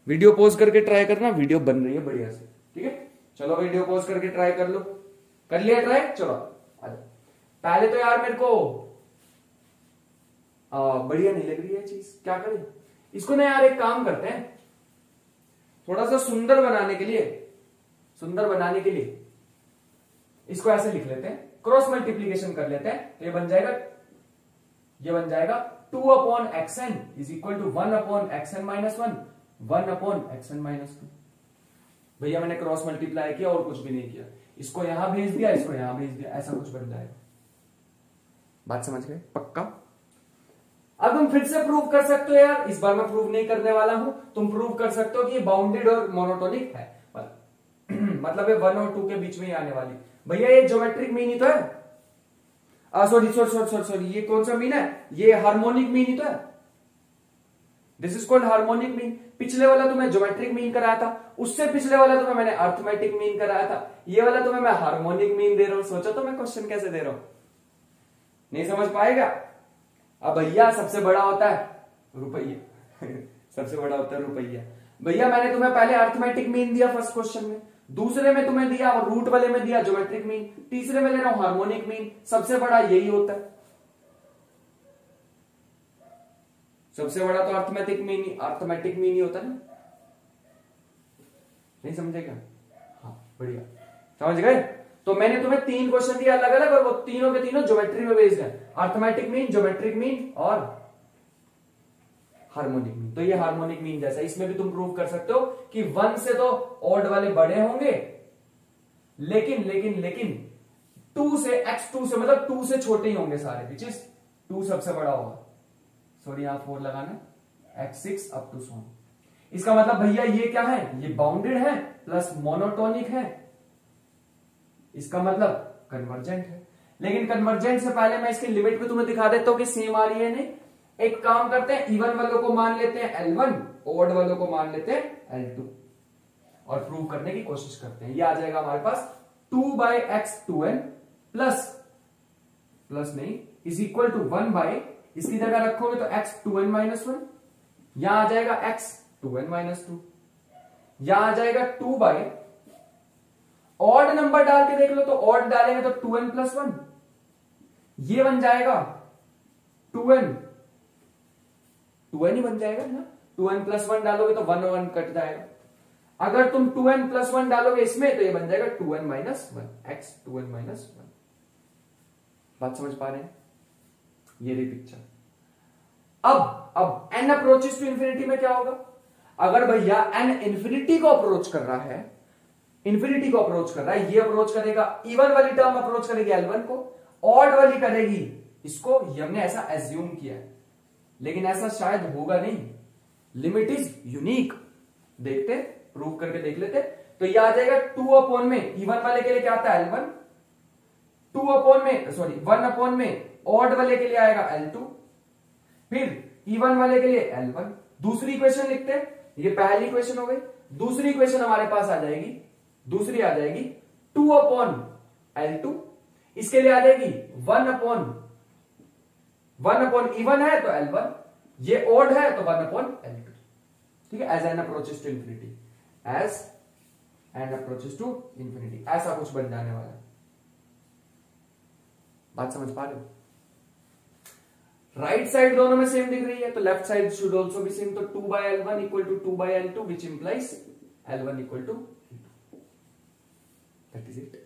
वीडियो पोस्ट करके ट्राई करना, वीडियो बन रही है बढ़िया से, ठीक है। चलो वीडियो पोस्ट करके ट्राई कर लो। कर लिया ट्राई? चलो आजा। पहले तो यार मेरे को बढ़िया नहीं लग रही है चीज, क्या करें इसको ना यार, एक काम करते हैं, थोड़ा सा सुंदर बनाने के लिए इसको ऐसे लिख लेते हैं, क्रॉस मल्टीप्लीकेशन कर लेते हैं। तो ये बन जाएगा 2 upon xn is equal to 1 upon xn minus 1, 1 upon xn minus 2। भैया मैंने क्रॉस मल्टीप्लाई किया और कुछ भी नहीं किया, इसको यहां भेज दिया, इसको यहां भेज दिया, ऐसा कुछ बन जाएगा। बात समझ गए? पक्का? अब तुम फिर से प्रूव कर सकते हो यार, इस बार मैं प्रूव नहीं करने वाला हूं, तुम प्रूव कर सकते हो कि ये बाउंडेड और मोनोटोनिक है। मतलब ये 1 और 2 के बीच में ही आने वाली। भैया ये ज्योमेट्रिक मीन ही तो है, सॉरी, ये कौन सा मीन है? ये हार्मोनिक मीन ही तो है। This is called harmonic mean. पिछले वाला तो मैं ज्योमेट्रिक मीन कराया था, उससे पिछले वाला तो मैंने अर्थमेटिक मीन कराया था, ये वाला तो मैं हार्मोनिक मीन दे रहा हूं। सोचो तो मैं क्वेश्चन कैसे दे रहा हूं, नहीं समझ पाएगा। अब भैया सबसे बड़ा होता है रुपया सबसे बड़ा होता है रुपया। भैया मैंने तुम्हें पहले अर्थमेटिक मीन दिया फर्स्ट क्वेश्चन में, दूसरे में तुम्हें दिया और रूट वाले में दिया ज्योमेट्रिक मीन, तीसरे में ले रहा हूं हार्मोनिक मीन। सबसे बड़ा यही होता है, सबसे बड़ा तो अर्थमेटिक मीन ही होता है ना। नहीं समझेगा? हाँ बढ़िया, समझ गए। तो मैंने तुम्हें 3 क्वेश्चन दिया अलग अलग, और वो तीनों के तीनों ज्योमेट्री में बेस्ड है, अर्थमेटिक मीन, ज्योमेट्रिक मीन और हार्मोनिक मीन। तो ये हार्मोनिक मीन जैसा, इसमें भी तुम प्रूव कर सकते हो कि 1 से तो ऑड वाले बड़े होंगे, लेकिन 2 से x2 से मतलब 2 से छोटे ही होंगे सारे, विच इज 2 सबसे बड़ा होगा। सॉरी यहां 4 लगाना, x6 अप टू so। इसका मतलब भैया ये क्या है? ये बाउंडेड है प्लस मोनोटोनिक है, इसका मतलब कन्वर्जेंट है। लेकिन कन्वर्जेंट से पहले मैं इसकी लिमिट पे तुम्हें दिखा देता हूं कि सेम आ रही है नहीं। एक काम करते हैं, इवन वालों को मान लेते हैं L1, ऑड वालों को मान लेते हैं L2 और प्रूव करने की कोशिश करते हैं। ये आ जाएगा हमारे पास 2 बाई x2n प्लस नहीं इज इक्वल टू 1 बाई, इसकी जगह रखोगे तो x2n माइनस 1, यहां आ जाएगा x2n माइनस 2, यहां आ जाएगा 2 बाई, ऑड नंबर डाल के देख लो तो ऑड डालेंगे तो 2n प्लस 1, ये बन जाएगा 2n ही बन जाएगा ना। 2n प्लस 1 डालोगे तो 1 और 1 कट जाएगा। अगर तुम 2n प्लस 1 डालोगे इसमें तो ये बन जाएगा 2n minus 1, x 2n minus 1। बात समझ पा रहे हैं? ये रही पिक्चर। अब n अप्रोचेस टू इंफिनिटी में क्या होगा? अगर भैया n इंफिनिटी को अप्रोच कर रहा है, ये अप्रोच करेगा, इवन वाली टर्म अप्रोच करेगी L1 को, ऑड वाली करेगी इसको। हमने ऐसा एज्यूम किया है, लेकिन ऐसा शायद होगा नहीं। लिमिट इज यूनिक, देखते प्रूव करके देख लेते। तो ये आ जाएगा 2 अपॉन में, इवन वाले के लिए क्या आता है L1, 2 अपॉन में सॉरी 1 अपॉन में ऑड वाले के लिए आएगा L2, फिर इवन वाले के लिए L1। दूसरी इक्वेशन लिखते हैं, ये पहली इक्वेशन हो गई। दूसरी इक्वेशन हमारे पास आ जाएगी, 2 अपॉन L2, इसके लिए आ जाएगी 1 अपॉन इवन है तो L1, ये ऑड है तो 1 अपॉन L2। ठीक है, as n approaches to infinity, ऐसा कुछ बन जाने वाला है। बात समझ पा रहे हो? राइट साइड दोनों में सेम दिख रही है तो left side should also be same. तो 2 by L1 equal to 2 by L2 which implies L1 equal to, that is it.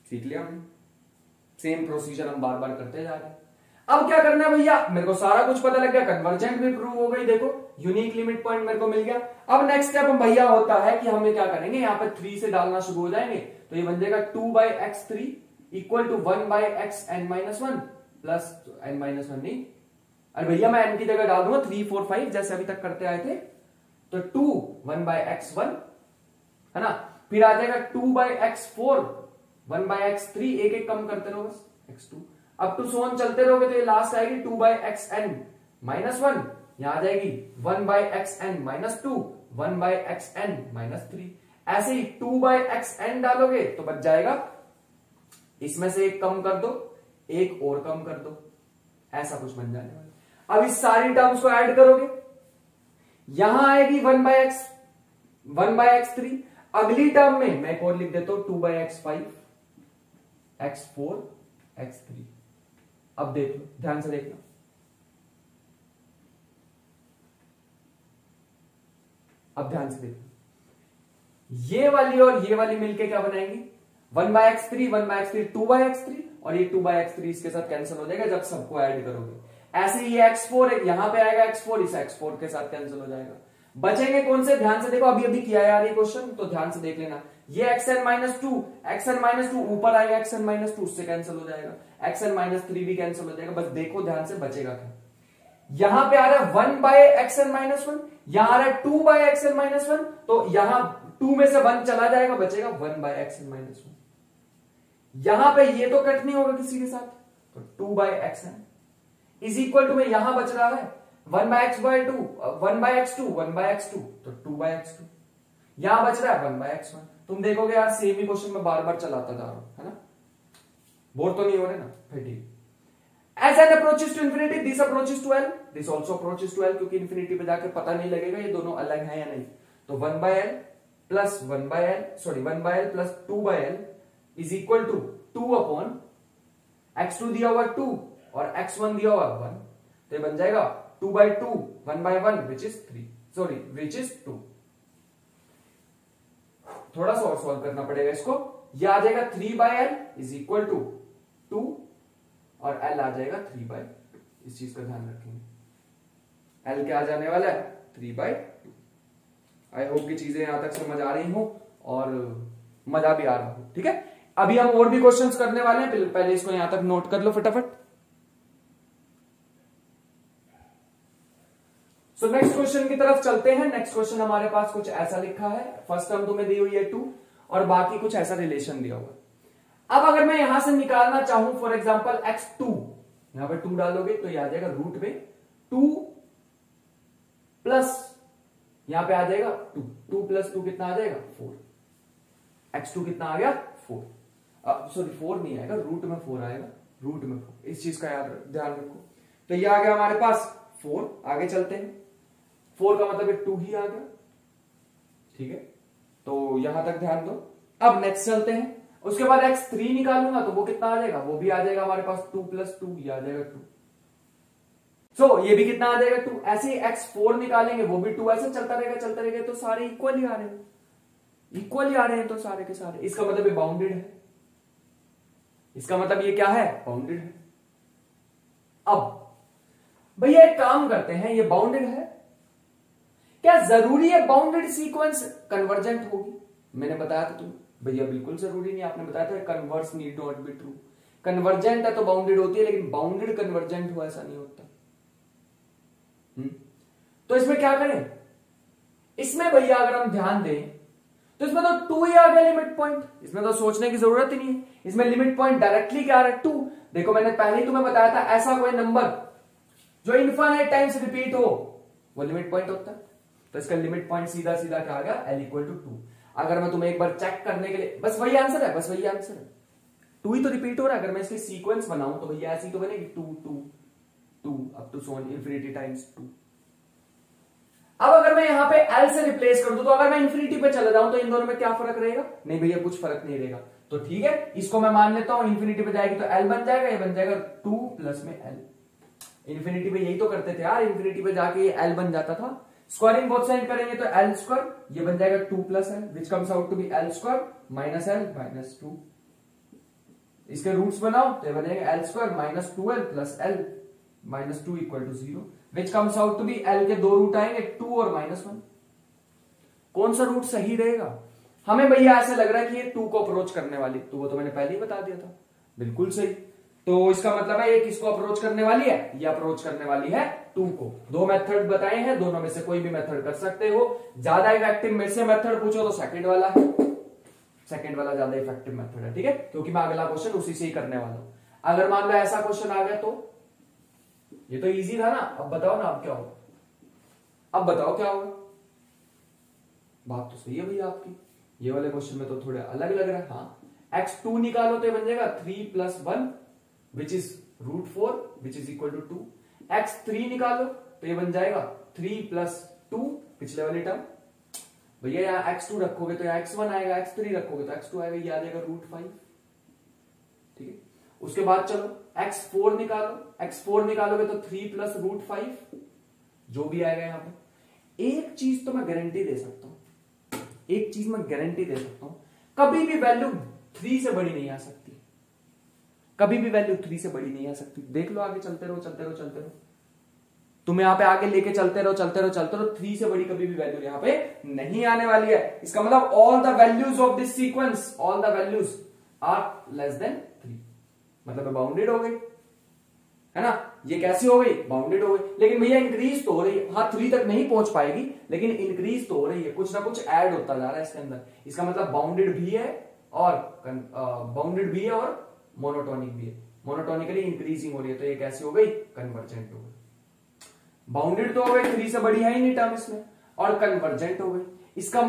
सीख लिया हमने, सेम प्रोसीजर हम बार बार करते जा रहे हैं। अब क्या करना है भैया, मेरे को सारा कुछ पता लग गया, कन्वर्जेंट भी प्रूव हो गई, देखो यूनिक लिमिट पॉइंट मेरे को मिल गया। अब नेक्स्ट स्टेप हम भैया होता है कि हमें क्या करेंगे, यहाँ पे 3 से डालना शुरू हो जाएंगे। तो ये बन जाएगा 2 by x3 equal to 1 by xn minus 1 plus n minus 1 नहीं, अरे भैया मैं n की जगह डाल दूंगा 3 4 5 जैसे अभी तक करते आए थे। तो 2 1/x1 है ना, फिर आ जाएगा 2/x4 1/x3, एक एक कम करते रहो बस x2 अप टू सोन चलते रहोगे तो ये लास्ट आएगी 2/xn -1, यहां आ जाएगी 1/xn -2 1/xn -3। ऐसे ही 2/xn डालोगे तो बच जाएगा, इसमें से एक कम कर दो, एक और कम कर दो, ऐसा कुछ बन जाने वाला। अब इस सारी टर्म्स को ऐड करोगे, यहां आएगी 1/x3, अगली टर्म में मैं एक और लिख देता हूं 2/x5 x4 x3। अब देख लो, ध्यान से देखना, अब ध्यान से देखना, ये वाली और ये वाली मिलके क्या बनाएंगी 1/x3 1/x3 2/x3, और ये 2/x3 इसके साथ कैंसिल हो जाएगा जब सबको ऐड करोगे। ऐसे ही ये x4 यहां पे आएगा, x4 इस x4 के साथ कैंसिल हो जाएगा। बचेंगे कौन से, ध्यान से देखो, अभी अभी किया यार ये क्वेश्चन, तो ध्यान से देख लेना। ये xn -2 ऊपर आएगा xn -2, उससे कैंसिल हो जाएगा, xn -3 भी कैंसिल हो जाएगा। बस देखो ध्यान से बचेगा क्या, यहां पे आ रहा है 1/xn -1, यहां आ रहा है 2/xn -1, तो यहां 2 में से 1 चला जाएगा, बचेगा 1/xn -1। यहां पे ये तो कट नहीं होगा किसी के साथ, तो 2/xn इज इक्वल टू में यहां बच रहा है 1/x2 1/x2 तो 2/x2, यहां बच रहा है 1/x1। तुम देखोगे यार सेम ही क्वेश्चन में बार बार चलाता जा रहा हूं, है ना, बोर तो नहीं हो रहे ना, फिर ठीक। As n approaches to infinity, this approaches to L, this also approaches to L, क्योंकि इंफिनिटी पे जाके पता नहीं लगेगा ये दोनों अलग है या नहीं। तो 1/L plus 1/L plus 2/L is equal to 2 x2 दिया हुआ 2 और x1 दिया हुआ 1, तो ये बन जाएगा 2/2 1/1 which is 2। थोड़ा सा और सॉल्व करना पड़ेगा इसको, ये आ जाएगा 3/L is equal to 2 और L आ जाएगा 3/2। इस चीज का ध्यान रखेंगे, L क्या आ जाने वाला है 3/2। आई होप की चीजें यहां तक समझ आ रही हो और मजा भी आ रहा हो, ठीक है। अभी हम और भी क्वेश्चंस करने वाले हैं, पहले इसको यहां तक नोट कर लो फटाफट। सो नेक्स्ट क्वेश्चन की तरफ चलते हैं। नेक्स्ट क्वेश्चन हमारे पास कुछ ऐसा लिखा है, फर्स्ट टर्म तुम्हें दी हुई है 2 और बाकी कुछ ऐसा रिलेशन दिया हुआ। अब अगर मैं यहां से निकालना चाहूं फॉर एग्जांपल x2, यहां पे 2 डालोगे तो यह आ जाएगा रूट में 2 प्लस यहां पे आ जाएगा 2 प्लस 2 कितना आ जाएगा 4, x2 कितना आ गया 4, सॉरी 4 नहीं आएगा, रूट में 4 आएगा, रूट में 4, इस चीज का याद ध्यान रखो। तो ये आ गया हमारे पास 4, आगे चलते हैं, 4 का मतलब 2 ही आ गया, ठीक है, तो यहां तक ध्यान दो। अब नेक्स्ट चलते हैं, उसके बाद x3 निकालूंगा तो वो कितना आ जाएगा, वो भी आ जाएगा हमारे पास 2 प्लस 2, ये आ जाएगा 2। सो ये भी कितना आ जाएगा 2। ऐसे ही x4 निकालेंगे, वो भी 2, ऐसे चलता रहेगा, तो सारे इक्वल ही आ रहे हैं, तो सारे के सारे, इसका मतलब ये बाउंडेड है, इसका मतलब ये क्या है बाउंडेड है। अब भैया एक काम करते हैं, ये बाउंडेड है, क्या जरूरी है बाउंडेड सीक्वेंस कन्वर्जेंट होगी? मैंने बताया था तुम भैया बिल्कुल जरूरी नहीं, आपने बताया था converse need not be true. Convergent है तो बाउंडेड होती है, लेकिन बाउंडेड कन्वर्जेंट हो ऐसा नहीं होता। तो इसमें क्या करें, इसमें भैया अगर हम ध्यान दें तो इसमें तो 2 ही आ गया लिमिट पॉइंट, इसमें तो सोचने की जरूरत ही नहीं है। इसमें लिमिट पॉइंट डायरेक्टली क्या आ रहा है 2। देखो मैंने पहले ही तुम्हें बताया था, ऐसा कोई नंबर जो इनफाइनाइट टाइम्स रिपीट हो वो लिमिट पॉइंट होता है। तो इसका लिमिट पॉइंट सीधा सीधा क्या आ गया L = 2। अगर मैं तुम्हें एक बार चेक करने के लिए, बस वही आंसर है, 2 ही तो रिपीट हो रहा है। अगर मैं इसके सीक्वेंस बनाऊं तो भैया ऐसी तो बनेगी 2 2 2 up to so infinity times 2। अब अगर मैं यहां पे L से रिप्लेस कर दूं तो अगर मैं इन्फिनिटी पे चला जाऊं तो इन दोनों में क्या फर्क रहेगा? नहीं भैया कुछ फर्क नहीं रहेगा। तो ठीक है, इसको मैं मान लेता हूं, इन्फिनिटी पे जाएगी तो L बन जाएगा, ये बन जाएगा 2 प्लस में L। इन्फिनिटी पे यही तो करते थे यार, इन्फिनिटी पे जाके ये L बन जाता था। स्क्वायरिंग बोथ साइड करेंगे तो L², ये बन जाएगा 2 plus L which comes out to be L² minus L minus 2। इसके रूट्स बनाओ तो ये बनेगा L² minus 2L plus L minus 2 = 0 which comes out to be L के 2 रूट आएंगे 2 और -1। कौन सा रूट सही रहेगा? हमें भैया ऐसे लग रहा है कि ये 2 को अप्रोच करने वाली, तो वो तो मैंने पहले ही बता दिया था, बिल्कुल सही। तो इसका मतलब है ये किसको अप्रोच करने वाली है? ये अप्रोच करने वाली है 2 को। 2 मेथड बताए हैं, दोनों में से कोई भी मेथड कर सकते हो। ज्यादा इफेक्टिव मेरे से मेथड पूछो तो सेकंड वाला है, सेकंड वाला ज्यादा इफेक्टिव मेथड है, ठीक है, क्योंकि मैं अगला क्वेश्चन उसी से ही करने वाला हूं। अगर मान लो ऐसा क्वेश्चन आ गया तो ये तो इजी था ना, अब बताओ ना अब क्या होगा, अब बताओ क्या होगा। बात तो सही है भैया आपकी, ये वाले क्वेश्चन में तो थोड़े अलग लग रहा है। हाँ x2 निकालो तो ये बन जाएगा 3 + 1 which is √4 which is equal to 2। x3 निकालो तो ये बन जाएगा 3 + 2 पिछले वाली टर्म। भैया यहाँ x2 रखोगे तो यहाँ x1 आएगा, x3 रखोगे तो x2 आएगा, ये आ जाएगा √5, ठीक है। उसके बाद चलो x4 निकालो, x4 निकालोगे तो 3 + √5 जो भी आएगा यहाँ पे। एक चीज तो मैं गारंटी दे सकता हूं, एक चीज मैं गारंटी दे सकता हूं, कभी भी वैल्यू 3 से बड़ी नहीं आ सकती, कभी भी वैल्यू 3 से बड़ी नहीं आ सकती। देख लो आगे, चलते रहो चलते रहो चलते रहो, तुम यहां पे आगे लेके चलते रहो चलते रहो चलते रहो, 3 से बड़ी कभी भी वैल्यू यहां पे नहीं आने वाली है। इसका मतलब all the values of this sequence, all the values are less than 3, मतलब बाउंडेड हो गई है ना। ये कैसी हो गई, बाउंडेड हो गई। लेकिन भैया इंक्रीज तो हो रही है, हाँ 3 तक नहीं पहुंच पाएगी लेकिन इंक्रीज तो हो रही है, कुछ ना कुछ ऐड होता जा रहा है इसके अंदर। इसका मतलब बाउंडेड भी है और मोनोटोनिक भी है, मोनोटोनिकली इंक्रीजिंग हो रही है, तो ये कैसी हो गई, कन्वर्जेंट हो गई। बाउंडेड तो हो गई, 3 से बड़ी है ही नहीं टर्म इसमें, और कन्वर्जेंट हो गई। इसका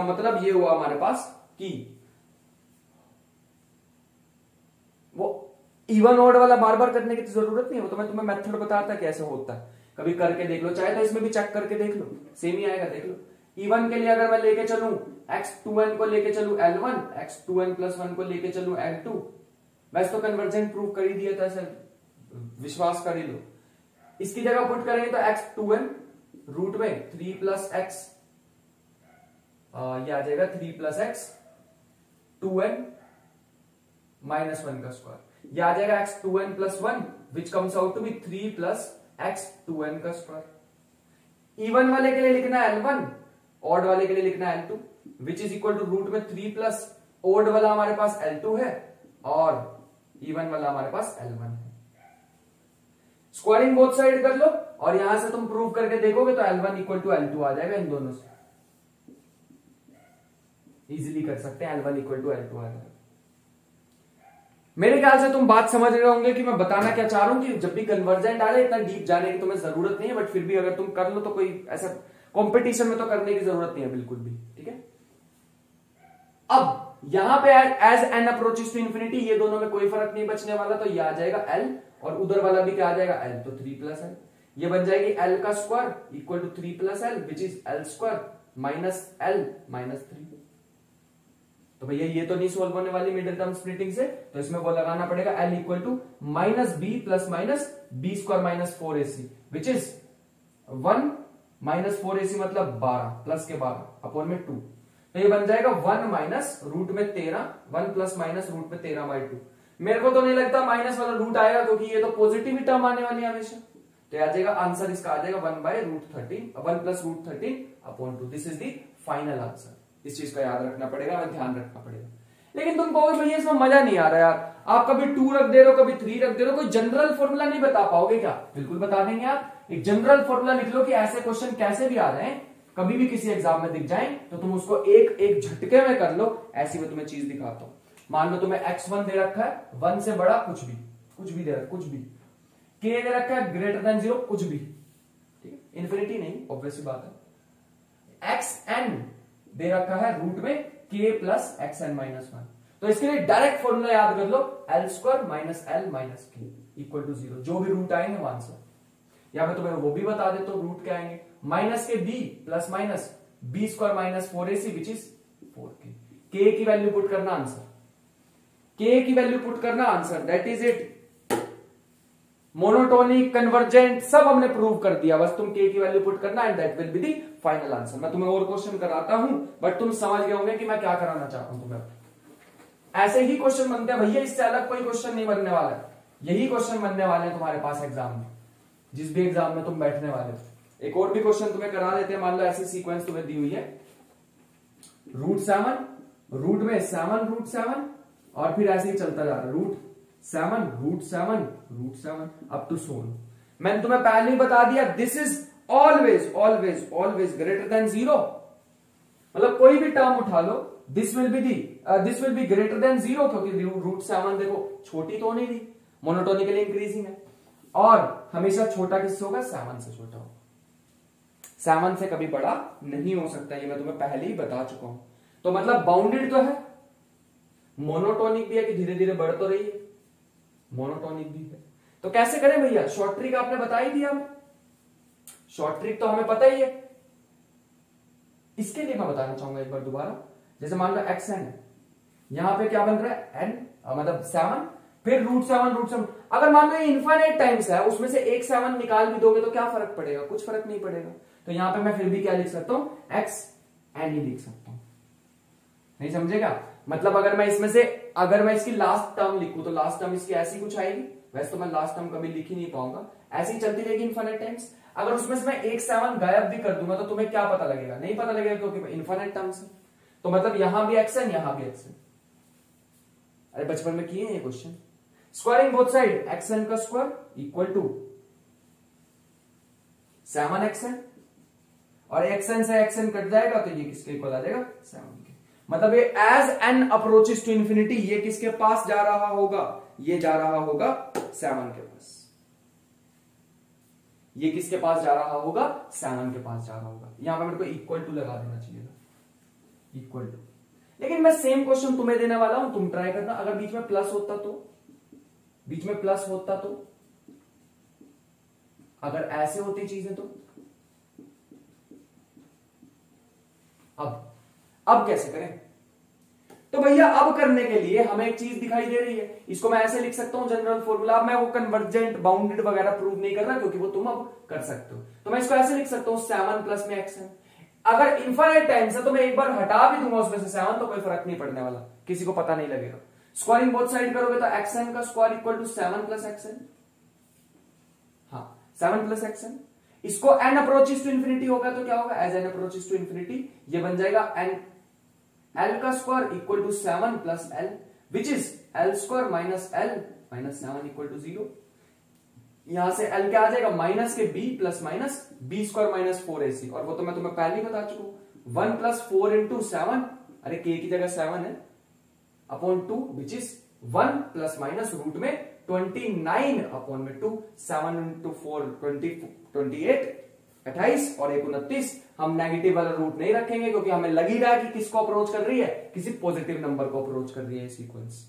मतलब ये हुआ हमारे पास कि वो इवन ऑड वाला बार बार करने की तो जरूरत नहीं है, वो तो मैं तुम्हें मेथड बताता कैसे होता है, कभी करके देख लो, चाहे तो इसमें भी चेक करके देख लो, सेम ही आएगा, देख लो। इवन के लिए अगर मैं लेके चलूं x2n को लेके चलूं L1, x2n + 1 को लेके चलूं L2, वैसे तो कन्वर्जेंट प्रूव कर ही दिया था, ऐसे विश्वास कर ही लो। इसकी जगह पुट करेंगे तो x2n रूट में 3 + x, ये आ जाएगा 3 + x 2n - 1 का स्क्वायर, ये आ जाएगा x2n + 1 which comes out to be 3 + x 2n का स्क्वायर। इवन वाले के लिए लिखना है L1, ऑड वाले के लिए लिखना है L2 which is equal to root में 3 प्लस ऑड वाला हमारे पास L2 है और इवन वाला हमारे पास L1 है। स्क्वायरिंग बोथ साइड कर लो और यहां से तुम प्रूव करके देखोगे तो L1 = L2 आ जाएगा, इन दोनों से इजीली कर सकते हैं, L1 = L2 आ जाएगा। मेरे ख्याल से तुम बात समझ रहे होंगे कि मैं बताना क्या चाह रहा हूं, कि जब भी कन्वर्जेंट आ रहा है इतना डीप जाने की तुम्हें जरूरत नहीं है, बट फिर भी अगर तुम कर लो तो कोई ऐसा कंपटीशन में तो करने की जरूरत नहीं है बिल्कुल भी, ठीक है। अब यहां पे as n approaches to infinity ये दोनों में कोई फर्क नहीं बचने वाला, तो ये आ जाएगा L और उधर वाला भी क्या आ जाएगा L, तो 3 + L, ये बन जाएगी L का square equal to 3 + L which is L² minus L minus 3। तो भैया ये तो नहीं सोल्व होने वाली मिडिल टर्म स्प्लिटिंग से, तो इसमें वो लगाना पड़ेगा L equal to -b plus minus b² minus 4ac which is 1 minus 4ac मतलब 12 प्लस के 12 अपॉन में 2, तो ये बन जाएगा 1 माइनस रूट में 13, 1 प्लस माइनस रूट में 13/2। मेरे को तो नहीं लगता माइनस वाला रूट आएगा क्योंकि ये तो पॉजिटिव ही टर्म आने वाली है हमेशा, तो आ जाएगा आंसर इसका आ जाएगा 1/√13 1 + √13 upon 2। This is the final answer. इस चीज का याद रखना पड़ेगा, ध्यान रखना पड़ेगा। लेकिन तुम कहोगे भैया इसमें मजा नहीं आ रहा यार, आप कभी 2 रख दे रहे हो कभी 3 रख दे रहे हो, कोई जनरल फॉर्मूला नहीं बता पाओगे क्या? बिल्कुल बता देंगे। आप एक जनरल फॉर्मूला लिख लो कि ऐसे क्वेश्चन कैसे भी आ रहे हैं, कभी भी किसी एग्जाम में दिख जाए तो तुम उसको एक एक झटके में कर लो। ऐसी मैं तुम्हें चीज दिखाता हूं। मान लो तुम्हें x1 दे रखा है, 1 से बड़ा कुछ भी दे रखा है, कुछ भी k दे रखा है >0 कुछ भी, ठीक है, इन्फिनिटी नहीं, ऑब्वियस बात है। xn दे रखा है रूट में k + xn - 1, तो इसके लिए डायरेक्ट फॉर्मूला याद कर लो L² minus L minus k equal to 0। जो भी रूट आएंगे वो आंसर, या मैं तुम्हें वो भी बता देता हूं रूट क्या आएंगे, माइनस के b plus minus b² minus 4ac which is 4k। k की वैल्यू पुट करना आंसर, k की वैल्यू पुट करना answer, that is it. Monotonic convergent सब हमने प्रूव कर दिया, बस तुम k की वैल्यू पुट करना and that will be the final answer. मैं तुम्हें और क्वेश्चन कराता हूं बट तुम समझ गए होंगे कि मैं क्या कराना चाहता हूं तुम्हें। ऐसे ही क्वेश्चन बनते हैं भैया, इससे अलग कोई क्वेश्चन नहीं बनने वाला है, यही क्वेश्चन बनने वाले हैं तुम्हारे पास एग्जाम में, जिस भी एग्जाम में तुम बैठने वाले हो। एक और भी क्वेश्चन तुम्हें करा देते हैं। मान लो ऐसी सीक्वेंस तुम्हें दी हुई है, √7 रूट में 7 √7 और फिर ऐसे ही चलता जा रहा है, 7 अप टू सोन। मैंने तुम्हें पहले ही बता दिया this is always always always greater than 0। मतलब कोई भी टर्म उठा लो, this will be greater than 0, क्योंकि रूट 7 देखो छोटी तो नहीं थी, मोनोटोनिकली इंक्रीजिंग है, और हमेशा छोटा किससे होगा? 7 से छोटा होगा। 7 से कभी बड़ा नहीं हो सकता, ये मैं तुम्हें पहले ही बता चुका हूं। तो मतलब बाउंडेड तो है, मोनोटोनिक भी है कि धीरे धीरे बढ़ तो रही है, मोनोटोनिक भी है। तो कैसे करें भैया? शॉर्ट ट्रिक आपने बता ही दिया हमें, शॉर्ट ट्रिक तो हमें पता ही है। इसके लिए मैं बताना चाहूंगा एक बार दोबारा। जैसे मान लो xn है, यहां पे क्या बन रहा है? n मतलब 7, फिर रूट 7। अगर मान लो इनफाइनाइट टाइम्स है, उसमें से एक 7 निकाल भी दोगे तो क्या फर्क पड़ेगा? कुछ फर्क नहीं पड़ेगा। तो यहां पे मैं फिर भी क्या लिख सकता हूं? xn ही लिख सकता हूं। नहीं समझेगा? मतलब अगर मैं इसकी लास्ट टर्म लिखूं तो लास्ट टर्म इसकी ऐसी कुछ आएगी। वैसे तो मैं लास्ट टर्म कभी लिख ही नहीं पाऊंगा, ऐसी ही चलती रहेगी इनफाइनाइट टाइम्स। अगर उसमें से मैं एक 7 गायब भी कर दूंगा तो तुम्हें क्या पता लगेगा? नहीं पता लगेगा, क्योंकि इनफाइनाइट टर्म्स है। तो मतलब यहां भी xn, यहां भी xn। अरे बचपन में किए हैं ये question. Squaring both side, xn का स्क्वायर इक्वल टू 7xn, और xn से xn कट जाएगा तो ये किसके इक्वल आ जाएगा? 7 के। मतलब ये as n approaches to infinity, ये किसके पास जा रहा होगा? ये जा रहा होगा 7 के पास। ये किसके पास जा रहा होगा? 7 के पास जा रहा होगा। यहां पे मेरे को इक्वल टू लगा देना चाहिए था, इक्वल टू। लेकिन मैं सेम क्वेश्चन तुम्हें देने वाला हूं, तुम ट्राई करना। अगर बीच में प्लस होता तो, बीच में प्लस होता तो, अगर ऐसे होती चीजें तो अब कैसे करें? तो भैया अब करने के लिए हमें एक चीज दिखाई दे रही है, इसको मैं ऐसे लिख सकता हूं जनरल फॉर्मूला। अब मैं वो कन्वर्जेंट बाउंडेड वगैरह प्रूव नहीं कर रहा, क्योंकि वो तुम अब कर सकते हो। तो मैं इसको ऐसे लिख सकता हूं 7 प्लस में xn। अगर इनफाइनाइट टाइम्स है तो मैं एक बार हटा भी दूंगा उसमें से 7 तो कोई फर्क नहीं पड़ने वाला, किसी को पता नहीं लगेगा। स्क्वायरिंग बोथ साइड करोगे तो xn का square equal to 7 plus xn। हाँ 7 प्लस xn। इसको n अप्रोचेस टू इंफिनिटी होगा तो क्या होगा? As n approaches to infinity ये बन जाएगा n l का square equal to 7 plus l, which is l square minus l minus 7 equal to 0। यहां से l क्या आ जाएगा? माइनस के b plus minus b square minus 4ac, और वो तो मैं तुम्हें पहले ही बता चुका हूं। 1 प्लस 4 इंटू 7, अरे k की जगह 7 है, upon 2 which is 1 plus minus root में 29 अपॉन में 2, 7 इंटू 4 28, 28 और 1 29। हम नेगेटिव वाला रूट नहीं रखेंगे, क्योंकि हमें लग ही रहा है कि किसको अप्रोच कर रही है? किसी पॉजिटिव नंबर को अप्रोच कर रही है सीक्वेंस,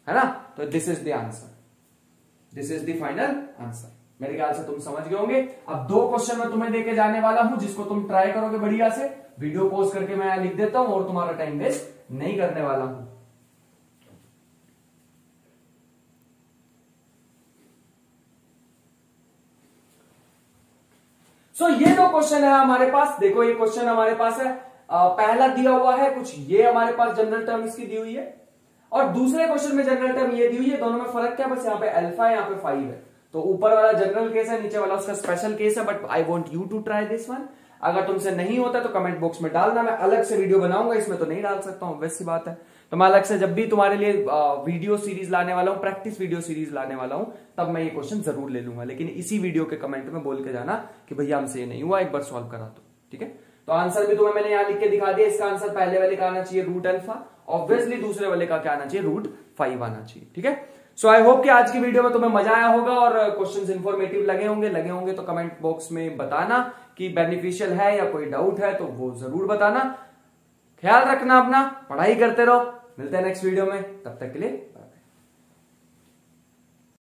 है ना? तो this is the answer, this is the final answer. मेरे ख्याल से तुम समझ गए होंगे। अब 2 क्वेश्चन मैं तुम्हें देके जाने वाला हूं, जिसको तुम ट्राई करोगे बढ़िया से। वीडियो पॉज करके मैं लिख देता हूं, और तुम्हारा टाइम वेस्ट नहीं करने वाला हूं। सो ये 2 क्वेश्चन है हमारे पास। देखो ये क्वेश्चन हमारे पास है, पहला दिया हुआ है कुछ, ये हमारे पास जनरल टर्म इसकी दी हुई है, और दूसरे क्वेश्चन में जनरल टर्म ये दी हुई है। दोनों में फर्क क्या? बस यहाँ पे अल्फा है, यहाँ पे 5 है। तो ऊपर वाला जनरल केस है, नीचे वाला उसका स्पेशल केस है। But I want you to try this one. अगर तुमसे नहीं होता तो कमेंट बॉक्स में डालना, मैं अलग से वीडियो बनाऊंगा, इसमें तो नहीं डाल सकता हूं, वैसी बात है। तो मैं अलग से जब भी तुम्हारे लिए वीडियो सीरीज लाने वाला हूं, प्रैक्टिस वीडियो सीरीज लाने वाला हूं, तब मैं ये क्वेश्चन जरूर ले लूंगा। लेकिन इसी वीडियो के कमेंट में बोल के जाना कि भैया हमसे ये नहीं हुआ, एक बार सॉल्व करा दो, ठीक है? तो आंसर भी तुम्हें मैंने यहां लिख के दिखा दिया। इसका आंसर पहले वाले का आना चाहिए रूट अल्फा, ऑब्वियसली दूसरे वाले का क्या आना चाहिए? रूट 5 आना चाहिए, ठीक है? सो आई होप कि आज की वीडियो में तुम्हें मजा आया होगा और क्वेश्चंस इंफॉर्मेटिव लगे होंगे तो कमेंट बॉक्स में बताना कि बेनिफिशियल है या कोई डाउट है, तो वो जरूर बताना। ख्याल रखना अपना, पढ़ाई करते रहो। मिलते हैं नेक्स्ट वीडियो में, तब तक के लिए